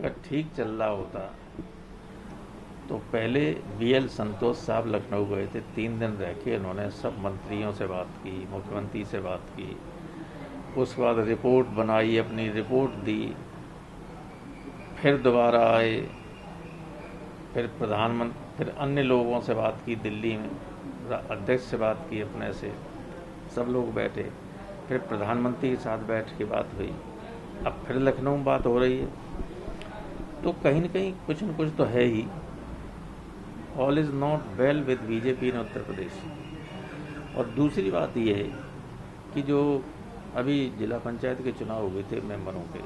अगर ठीक चल रहा होता तो पहले बीएल संतोष साहब लखनऊ गए थे, 3 दिन रह के उन्होंने सब मंत्रियों से बात की, मुख्यमंत्री से बात की, उसके बाद रिपोर्ट बनाई, अपनी रिपोर्ट दी, फिर दोबारा आए, फिर फिर अन्य लोगों से बात की, दिल्ली में अध्यक्ष से बात की, अपने से सब लोग बैठे, फिर प्रधानमंत्री के साथ बैठ के बात हुई, अब फिर लखनऊ में बात हो रही है। तो कहीं न कहीं कुछ न कुछ तो है ही। All is not well with BJP in Uttar Pradesh. और दूसरी बात यह है कि जो अभी जिला पंचायत के चुनाव हुए थे मेंबरों के,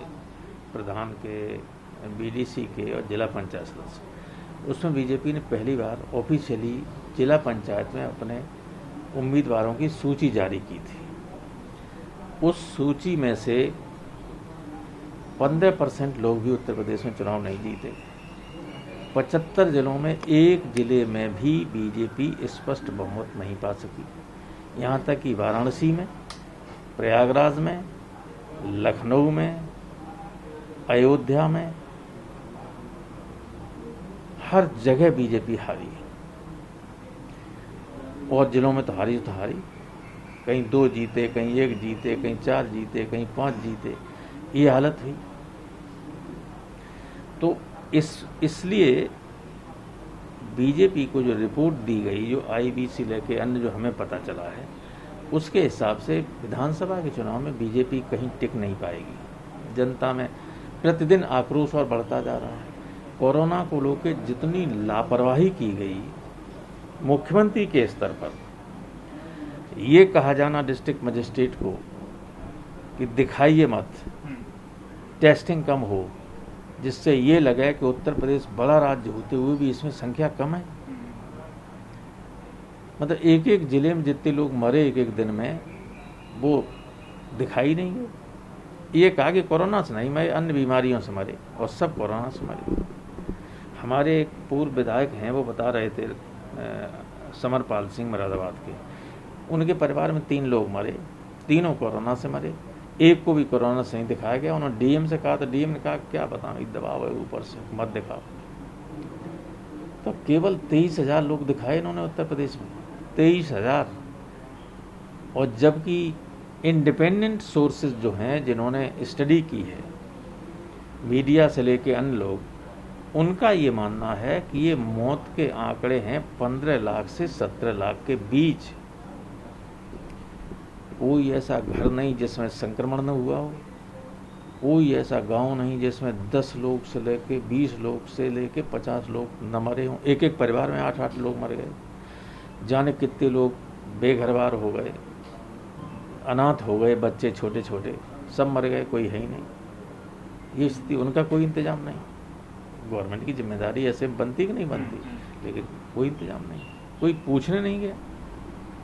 प्रधान के, बीडीसी के और जिला पंचायत सदस्य, उसमें बीजेपी ने पहली बार ऑफिशियली जिला पंचायत में अपने उम्मीदवारों की सूची जारी की थी। उस सूची में से 15% लोग भी उत्तर प्रदेश में चुनाव नहीं जीते। 75 जिलों में एक जिले में भी बीजेपी स्पष्ट बहुमत नहीं पा सकी। यहाँ तक कि वाराणसी में, प्रयागराज में, लखनऊ में, अयोध्या में, हर जगह बीजेपी हारी। और जिलों में तो हारी, कहीं 2 जीते, कहीं 1 जीते, कहीं 4 जीते, कहीं 5 जीते, ये हालत हुई। तो इसलिए बीजेपी को जो रिपोर्ट दी गई, जो आईबीसी लेके अन्य जो हमें पता चला है, उसके हिसाब से विधानसभा के चुनाव में बीजेपी कहीं टिक नहीं पाएगी। जनता में प्रतिदिन आक्रोश और बढ़ता जा रहा है। कोरोना को लेकर जितनी लापरवाही की गई मुख्यमंत्री के स्तर पर, ये कहा जाना डिस्ट्रिक्ट मजिस्ट्रेट को कि दिखाइए मत, टेस्टिंग कम हो, जिससे ये लगे कि उत्तर प्रदेश बड़ा राज्य होते हुए भी इसमें संख्या कम है। मतलब एक जिले में जितने लोग मरे एक दिन में, वो दिखाई नहीं है। ये कहा कि कोरोना से नहीं मरे, अन्य बीमारियों से मरे, और सब कोरोना से मरे। हमारे एक पूर्व विधायक हैं, वो बता रहे थे, समरपाल सिंह मुरादाबाद के, उनके परिवार में 3 लोग मरे, तीनों कोरोना से मरे, एक को भी कोरोना से नहीं दिखाया गया। उन्होंने डीएम से कहा, तो डीएम ने कहा क्या बताऊं, दबाव है ऊपर से, मत दिखाओ। तो केवल 23,000 लोग दिखाए इन्होंने उत्तर प्रदेश में, 23,000। और जबकि इंडिपेंडेंट सोर्सेज जो हैं, जिन्होंने स्टडी की है, मीडिया से लेके अन्य लोग, उनका ये मानना है कि ये मौत के आंकड़े हैं 15 लाख से 17 लाख के बीच। कोई ऐसा घर नहीं जिसमें संक्रमण न हुआ हो, कोई ऐसा गांव नहीं जिसमें 10 लोग से लेके 20 लोग से लेके 50 लोग न मरे हों। एक परिवार में 8-8 लोग मर गए, जाने कितने लोग बेघरबार हो गए, अनाथ हो गए, बच्चे छोटे छोटे सब मर गए, कोई है ही नहीं। ये स्थिति, उनका कोई इंतजाम नहीं। गवर्नमेंट की जिम्मेदारी ऐसे बनती कि नहीं बनती, लेकिन कोई इंतजाम नहीं, कोई पूछने नहीं गया।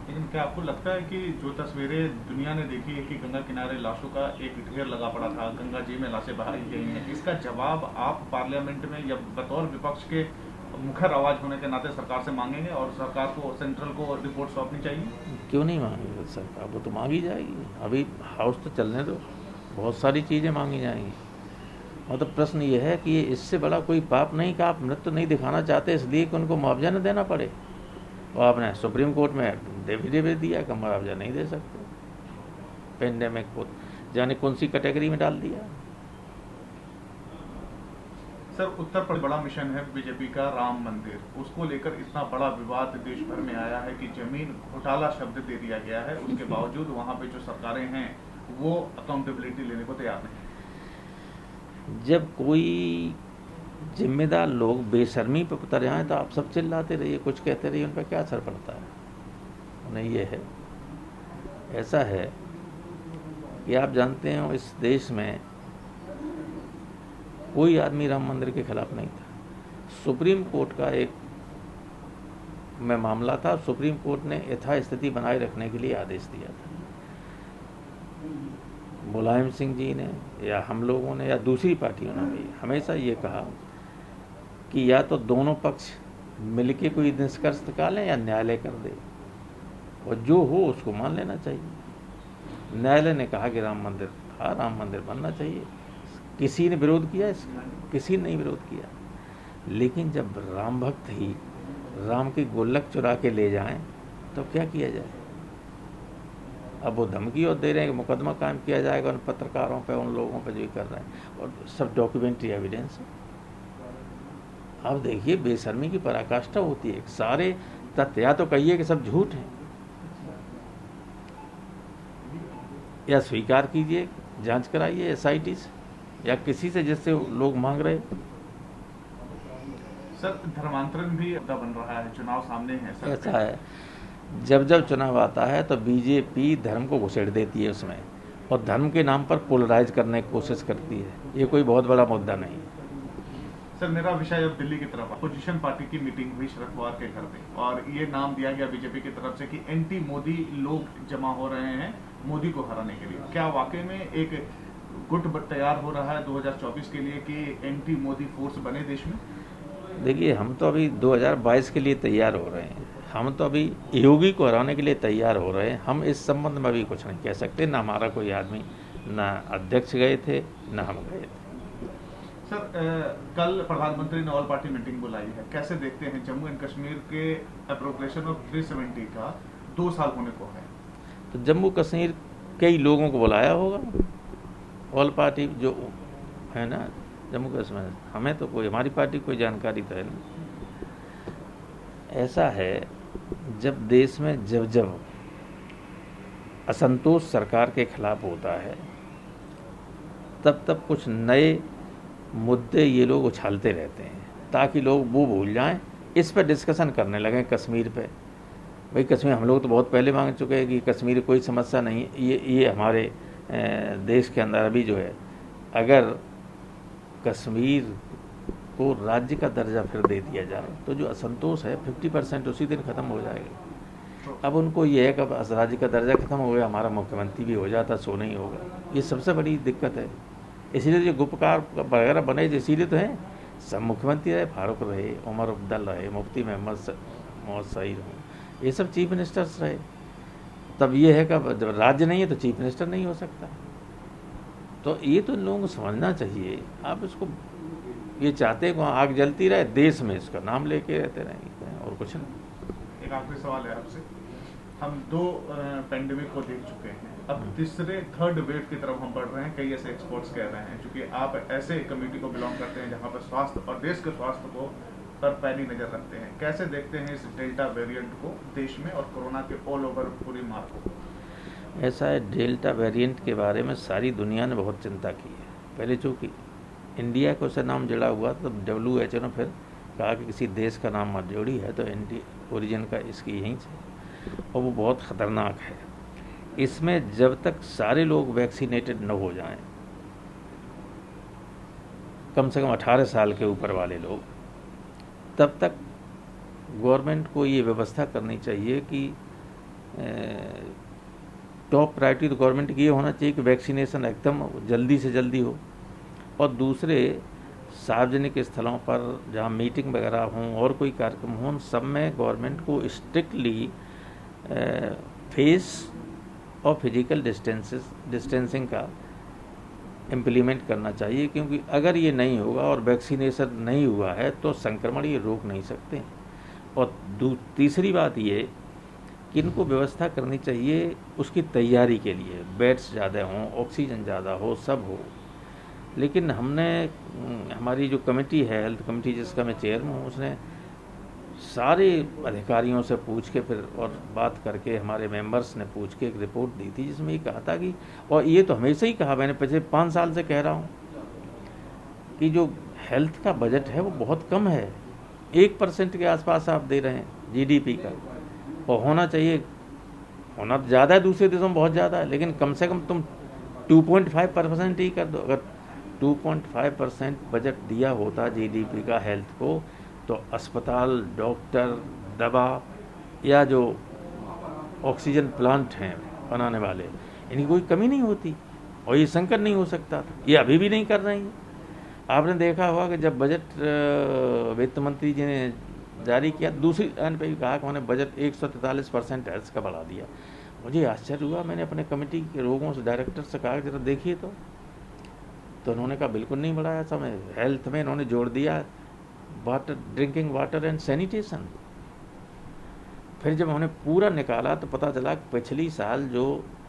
लेकिन क्या आपको लगता है कि जो तस्वीरें दुनिया ने देखी है कि गंगा किनारे लाशों का एक ढेर लगा पड़ा था, गंगा जी में लाशें बहाई गई हैं, इसका जवाब आप पार्लियामेंट में या बतौर विपक्ष के मुखर आवाज होने के नाते सरकार से मांगेंगे, और सरकार को, सेंट्रल को रिपोर्ट सौंपनी चाहिए? क्यों नहीं मांगेगी सरकार, वो तो मांगी जाएगी। अभी हाउस तो चलने दो, बहुत सारी चीज़ें मांगी जाएंगी। और तो प्रश्न ये है कि इससे बड़ा कोई पाप नहीं कि आप मृत्यु नहीं दिखाना चाहते इसलिए कि उनको मुआवजा न देना पड़े। और आपने सुप्रीम कोर्ट में एफिडेविट दिया कि मुआवजा नहीं दे सकते, पेंडेमिक को जाने कौन सी कैटेगरी में डाल दिया। सर, उत्तर प्रदेश बड़ा मिशन है बीजेपी का, राम मंदिर, उसको लेकर इतना बड़ा विवाद देश भर में आया है कि जमीन घोटाला शब्द दे दिया गया है, उसके बावजूद वहां पे जो सरकारें हैं वो अकाउंटेबिलिटी लेने को तैयार नहीं। जब कोई जिम्मेदार लोग बेशर्मी पर उतर जाएं तो आप सब चिल्लाते रहिए, कुछ कहते रहिए, उन पर क्या असर पड़ता है? उन्हें ये है, ऐसा है कि आप जानते हो इस देश में कोई आदमी राम मंदिर के खिलाफ नहीं था। सुप्रीम कोर्ट का एक में मामला था, सुप्रीम कोर्ट ने यथास्थिति बनाए रखने के लिए आदेश दिया था। मुलायम सिंह जी ने या हम लोगों ने या दूसरी पार्टियों ने भी हमेशा ये कहा कि या तो दोनों पक्ष मिलके कोई निष्कर्ष निकालें या न्यायालय कर दे, और जो हो उसको मान लेना चाहिए। न्यायालय ने कहा कि राम मंदिर था, राम मंदिर बनना चाहिए। किसी ने विरोध किया इसका? किसी ने नहीं विरोध किया। लेकिन जब राम भक्त ही राम की गोलक चुरा के ले जाएं तो क्या किया जाए? अब वो धमकी और दे रहे हैं कि मुकदमा कायम किया जाएगा उन पत्रकारों पे, उन लोगों पे जो ये कर रहे हैं, और सब डॉक्यूमेंट्री एविडेंस है। आप देखिए बेशर्मी की पराकाष्ठा होती है। सारे तथ्य या तो कहिए कि सब झूठ हैं, या स्वीकार कीजिए, जांच कराइए एसआईटी से या किसी से जिससे लोग मांग रहे। सर धर्मांतरण भी मुद्दा बन रहा है, चुनाव सामने है सर। ऐसा है, जब जब चुनाव आता है तो बीजेपी धर्म को घुसेड़ देती है उसमें, और धर्म के नाम पर पोलराइज करने की कोशिश करती है। ये कोई बहुत बड़ा मुद्दा नहीं है। सर मेरा विषय अब दिल्ली की तरफ, अपोजिशन पार्टी की मीटिंग हुई शरद पवार के घर पे, और ये नाम दिया गया बीजेपी की तरफ से कि एंटी मोदी लोग जमा हो रहे हैं मोदी को हराने के लिए। क्या वाकई में एक गुट तैयार हो रहा है 2024 के लिए कि एंटी मोदी फोर्स बने देश में? देखिए, हम तो अभी 2022 के लिए तैयार हो रहे हैं। हम तो अभी योगी को हराने के लिए तैयार हो रहे हैं। हम इस संबंध में अभी कुछ नहीं कह सकते। ना हमारा कोई आदमी, ना अध्यक्ष गए थे, ना हम गए थे। सर कल प्रधानमंत्री ने ऑल पार्टी मीटिंग बुलाई है, कैसे देखते हैं? जम्मू एंड कश्मीर के अप्रोप्रिएशन ऑफ 370 का 2 साल होने को है, तो जम्मू कश्मीर कई लोगों को बुलाया होगा ऑल पार्टी जो है ना जम्मू कश्मीर। हमें तो कोई, हमारी पार्टी कोई जानकारी तो है नहीं। ऐसा है, जब देश में जब जब असंतोष सरकार के खिलाफ होता है तब तब कुछ नए मुद्दे ये लोग उछालते रहते हैं ताकि लोग वो भूल जाएं, इस पर डिस्कशन करने लगें कश्मीर पे। भाई कश्मीर हम लोग तो बहुत पहले मांग चुके हैं कि कश्मीर कोई समस्या नहीं। ये हमारे देश के अंदर अभी जो है, अगर कश्मीर को राज्य का दर्जा फिर दे दिया जाए तो जो असंतोष है 50% उसी दिन ख़त्म हो जाएगा। अब उनको ये है कि अब राज्य का दर्जा खत्म हो गया, हमारा मुख्यमंत्री भी हो जाता, सो नहीं होगा। ये सबसे बड़ी दिक्कत है। इसीलिए जो गुपकार वगैरह बने, इसीलिए तो है। सब मुख्यमंत्री रहे, फारूक रहे, उमर अब्दुल रहे, मुफ्ती मोहम्मद सईद हो, ये सब चीफ मिनिस्टर्स रहे। तब ये है कि जब राज्य नहीं है तो चीफ मिनिस्टर नहीं हो सकता। तो ये तो इन लोगों को समझना चाहिए। आप इसको ये चाहते हैं कि आग जलती रहे देश में, इसका नाम लेके रहते रहेंगे और कुछ नहीं। एक आखिरी सवाल है आपसे। हम 2 पेंडेमिक को देख चुके हैं, अब तीसरे थर्ड वेव की तरफ हम बढ़ रहे हैं। कई ऐसे एक्सपर्ट्स कह रहे हैं, क्योंकि आप ऐसे कम्युनिटी को बिलोंग करते हैं जहां पर स्वास्थ्य और देश के स्वास्थ्य को पर पैनी नजर रखते हैं। कैसे देखते हैं इस डेल्टा वेरिएंट को देश में और कोरोना के ऑल ओवर पूरी मार को? ऐसा है, डेल्टा वेरिएंट के बारे में सारी दुनिया ने बहुत चिंता की है। पहले चूँकि इंडिया को से नाम जुड़ा हुआ तो WHO ने फिर कहा कि किसी देश का नाम मत जोड़ी है, तो ओरिजिन का इसकी यहीं से, और वो बहुत ख़तरनाक है। इसमें जब तक सारे लोग वैक्सीनेटेड न हो जाएं, कम से कम 18 साल के ऊपर वाले लोग, तब तक गवर्नमेंट को ये व्यवस्था करनी चाहिए कि टॉप प्रायोरिटी तो गवर्नमेंट की ये होना चाहिए कि वैक्सीनेशन एकदम जल्दी से जल्दी हो। और दूसरे सार्वजनिक स्थलों पर जहाँ मीटिंग वगैरह हों और कोई कार्यक्रम हों, उन सब में गवर्नमेंट को स्ट्रिक्टली फेस और फिजिकल डिस्टेंसिंग का इम्प्लीमेंट करना चाहिए। क्योंकि अगर ये नहीं होगा और वैक्सीनेशन नहीं हुआ है तो संक्रमण ये रोक नहीं सकते। और तीसरी बात ये कि इनको व्यवस्था करनी चाहिए उसकी तैयारी के लिए, बेड्स ज़्यादा हों, ऑक्सीजन ज़्यादा हो, सब हो। लेकिन हमने, हमारी जो कमेटी है, हेल्थ कमेटी जिसका मैं चेयरमैन हूँ, उसने सारे अधिकारियों से पूछ के फिर और बात करके, हमारे मेंबर्स ने पूछ के एक रिपोर्ट दी थी जिसमें ये कहा था कि, और ये तो हमेशा ही कहा, मैंने पिछले 5 साल से कह रहा हूँ कि जो हेल्थ का बजट है वो बहुत कम है। 1% के आसपास आप दे रहे हैं GDP का, और होना चाहिए, होना तो ज़्यादा है, दूसरे देशों में बहुत ज़्यादा है, लेकिन कम से कम तुम 2.5% ही कर दो। अगर 2.5% बजट दिया होता GDP का हेल्थ को, तो अस्पताल, डॉक्टर, दवा या जो ऑक्सीजन प्लांट हैं बनाने वाले, इनकी कोई कमी नहीं होती और ये संकट नहीं हो सकता था। ये अभी भी नहीं कर रहे हैं। आपने देखा होगा कि जब बजट वित्त मंत्री जी ने जारी किया, दूसरी लाइन पे भी कहा कि उन्होंने बजट 143% हेल्थ का बढ़ा दिया। मुझे आश्चर्य हुआ। मैंने अपने कमेटी के लोगों से, डायरेक्टर से कहा, जरा देखिए तो तो उन्होंने कहा बिल्कुल नहीं बढ़ाया समय, हेल्थ में इन्होंने जोड़ दिया water, drinking water and sanitation. फिर जब हमने पूरा निकाला तो पता चला कि पिछली साल जो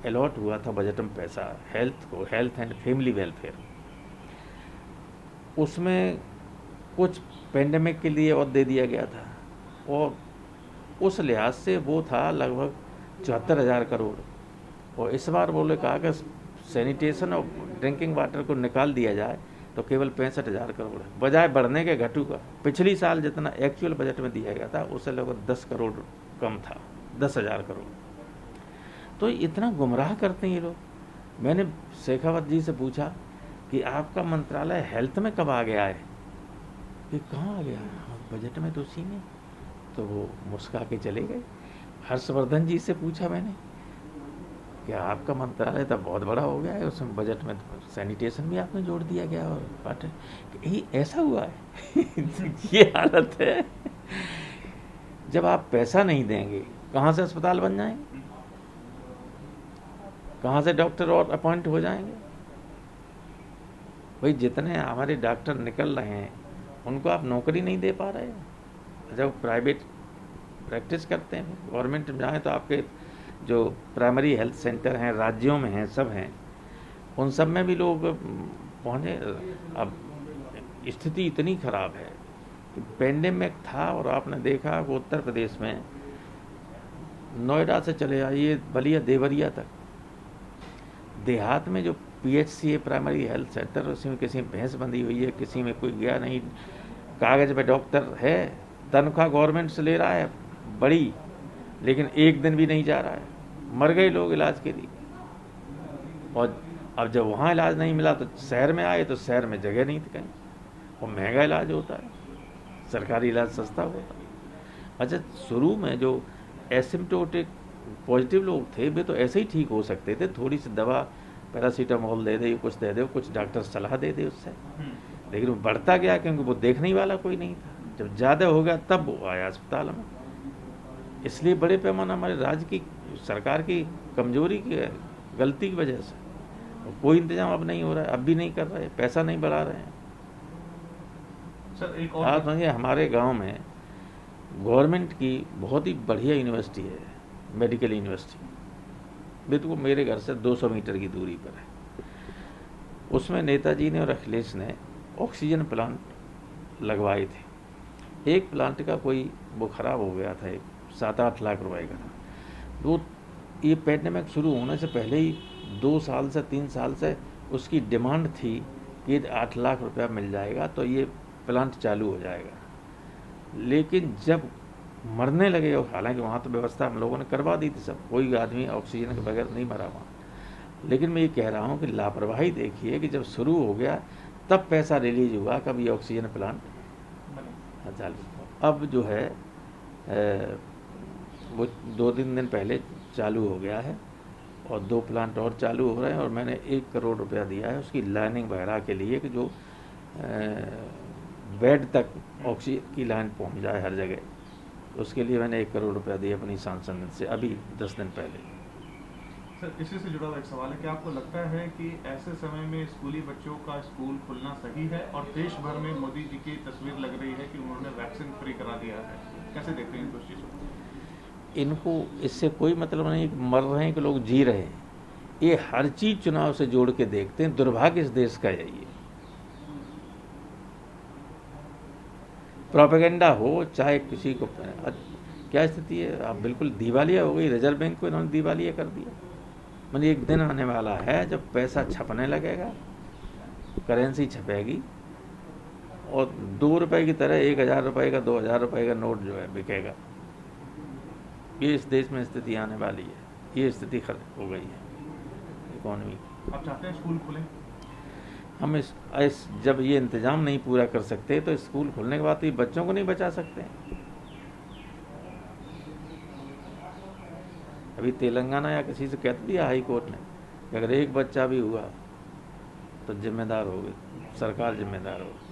अलॉट हुआ था बजट में पैसा हेल्थ को, हेल्थ एंड फैमिली वेलफेयर, उसमें कुछ पेंडेमिक के लिए और दे दिया गया था, और उस लिहाज से वो था लगभग 74,000 करोड़। और इस बार बोले कहा कि सैनिटेशन और ड्रिंकिंग वाटर को निकाल दिया जाए तो केवल 65,000 करोड़ है, बजाय बढ़ने के घटू का। पिछली साल जितना एक्चुअल बजट में दिया गया था उससे लगभग 10 करोड़ कम था, 10,000 करोड़। तो इतना गुमराह करते हैं ये लोग। मैंने शेखावत जी से पूछा कि आपका मंत्रालय हेल्थ में कब आ गया है, कि कहाँ आ गया, बजट में तो उसी में। तो वो मुस्का के चले गए। हर्षवर्धन जी से पूछा मैंने कि आपका मंत्रालय तो बहुत बड़ा हो गया है, उसमें बजट में तो सैनिटेशन भी आपने जोड़ दिया गया और वाटर, यही ऐसा हुआ है। ये हालत है। जब आप पैसा नहीं देंगे कहाँ से अस्पताल बन जाएंगे, कहाँ से डॉक्टर और अपॉइंट हो जाएंगे। भाई जितने हमारे डॉक्टर निकल रहे हैं उनको आप नौकरी नहीं दे पा रहे हैं। जब प्राइवेट प्रैक्टिस करते हैं, गवर्नमेंट में जाएँ तो आपके जो प्राइमरी हेल्थ सेंटर हैं राज्यों में हैं, सब हैं, उन सब में भी लोग पहुँचे। अब स्थिति इतनी खराब है कि पेंडेमिक था और आपने देखा कि उत्तर प्रदेश में नोएडा से चले आइए बलिया देवरिया तक, देहात में जो PHC है प्राइमरी हेल्थ सेंटर, उसमें किसी में भैंस बंधी हुई है, किसी में कोई गया नहीं, कागज पे डॉक्टर है, तनख्वाह गवर्नमेंट से ले रहा है बड़ी, लेकिन एक दिन भी नहीं जा रहा है, मर गए लोग इलाज के लिए। और अब जब वहाँ इलाज नहीं मिला तो शहर में आए तो शहर में जगह नहीं थी कहीं, और महंगा इलाज होता है, सरकारी इलाज सस्ता होता है। अच्छा, शुरू में जो एसिम्प्टोटिक पॉजिटिव लोग थे वे तो ऐसे ही ठीक हो सकते थे, थोड़ी सी दवा पैरासीटामोल दे दे, कुछ दे दे, कुछ डॉक्टर सलाह दे दे उससे, लेकिन वो बढ़ता गया क्योंकि वो देखने वाला कोई नहीं था। जब ज़्यादा हो गया तब वो आया अस्पताल में। इसलिए बड़े पैमाना हमारे राज्य की सरकार की कमजोरी की गलती की वजह से कोई इंतजाम अब नहीं हो रहा है, अब भी नहीं कर रहे, पैसा नहीं बढ़ा रहे हैं। सर एक और आप समझिए हमारे गांव में गवर्नमेंट की बहुत ही बढ़िया यूनिवर्सिटी है, मेडिकल यूनिवर्सिटी, बिल्कुल मेरे घर से 200 मीटर की दूरी पर है। उसमें नेताजी ने और अखिलेश ने ऑक्सीजन प्लांट लगवाए थे। एक प्लांट का कोई वो खराब हो गया था, 7-8 लाख रुपए का था। तो ये पैंडेमिक शुरू होने से पहले ही 2 साल से 3 साल से उसकी डिमांड थी कि 8 लाख रुपया मिल जाएगा तो ये प्लांट चालू हो जाएगा। लेकिन जब मरने लगे, और हालांकि वहाँ तो व्यवस्था हम लोगों ने करवा दी थी, सब कोई आदमी ऑक्सीजन के बगैर नहीं मरा वहाँ, लेकिन मैं ये कह रहा हूँ कि लापरवाही देखिए कि जब शुरू हो गया तब पैसा रिलीज हुआ, कब ये ऑक्सीजन प्लांट चालू। अब जो है वो 2-3 दिन पहले चालू हो गया है और 2 प्लांट और चालू हो रहे हैं, और मैंने 1 करोड़ रुपया दिया है उसकी लाइनिंग वगैरह के लिए कि जो बेड तक ऑक्सीजन की लाइन पहुंच जाए हर जगह। उसके लिए मैंने 1 करोड़ रुपया दिया अपनी सांसद से अभी 10 दिन पहले। सर इसी से जुड़ा हुआ एक सवाल है कि आपको लगता है कि ऐसे समय में स्कूली बच्चों का स्कूल खुलना सही है, और देश भर में मोदी जी की तस्वीर लग रही है कि उन्होंने वैक्सीन फ्री करा दिया है, कैसे देखते हैं इस चीज़ को? इनको इससे कोई मतलब नहीं कि मर रहे हैं कि लोग जी रहे हैं, ये हर चीज चुनाव से जोड़ के देखते हैं। दुर्भाग्य इस देश का है ये। प्रोपेगेंडा हो चाहे किसी को, क्या स्थिति है, आप बिल्कुल दिवालिया हो गई। रिजर्व बैंक को इन्होंने दिवालिया कर दिया। मतलब एक दिन आने वाला है जब पैसा छपने लगेगा, करेंसी छपेगी और 2 रुपए की तरह 1,000 रुपए का 2,000 रुपए का नोट जो है बिकेगा। ये इस देश में स्थिति आने वाली है, ये स्थिति खत्म हो गई है इकोनॉमी। आप चाहते हैं स्कूल खुले? हम इस जब ये इंतजाम नहीं पूरा कर सकते तो स्कूल खुलने के बाद तो ये बच्चों को नहीं बचा सकते। अभी तेलंगाना या किसी से कह दिया हाई कोर्ट ने कि अगर एक बच्चा भी हुआ तो जिम्मेदार होगी सरकार, जिम्मेदार होगी।